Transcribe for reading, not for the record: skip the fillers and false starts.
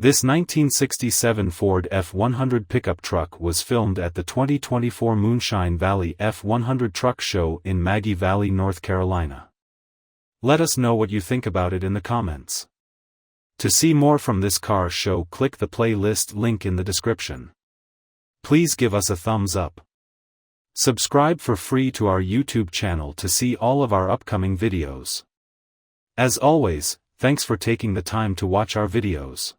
This 1967 Ford F100 pickup truck was filmed at the 2024 Moonshine Valley F100 Truck Show in Maggie Valley, North Carolina. Let us know what you think about it in the comments. To see more from this car show, click the playlist link in the description. Please give us a thumbs up. Subscribe for free to our YouTube channel to see all of our upcoming videos. As always, thanks for taking the time to watch our videos.